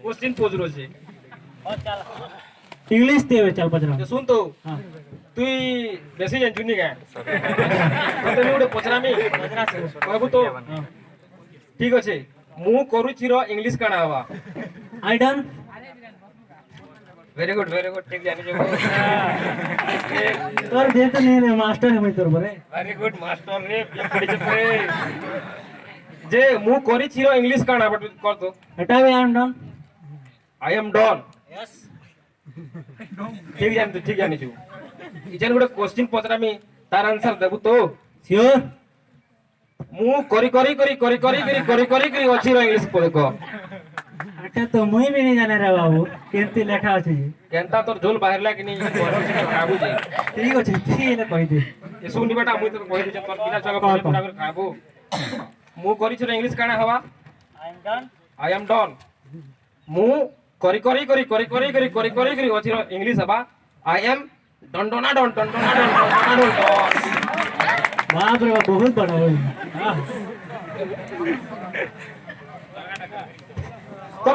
question पजरो छे English ते चल पचरा सुन तो তুই বেশি জানছুনি কে ততে মু গোটে পচরামি कहबू तो ठीक আছে মু করুছি র ইংলিশ কানা হবা आई डन वेरी गुड ठीक जानी जो तोर दे तो नहीं रे मास्टर है मैं तोर बरे वेरी गुड मास्टर रे पड़ी चपे जे मु করিছি র ইংলিশ কানা বট কর তো हटा वे आई एम डन यस ठीक जानी तू इजन गोटे क्वेश्चन पचरामी तार आंसर देबू तो श्योर मु करी अछि रो इंग्लिश पढ़ को अच्छा तो मुई भी नहीं जाने रे बाबू केंती लेखा अछि केनता तोर झोल बाहरला कि नहीं खाबू जे ठीक अछि ठीक है कहि दे ए सुनी बेटा मुई तो कहि दे तोर बिना जगह पर पूरा कर खाबू मु करी छ इंग्लिश काना हवा आई एम डन मु करी अछि रो इंग्लिश हवा आई एम डन बाप रे बहुत बड़ा है हां तो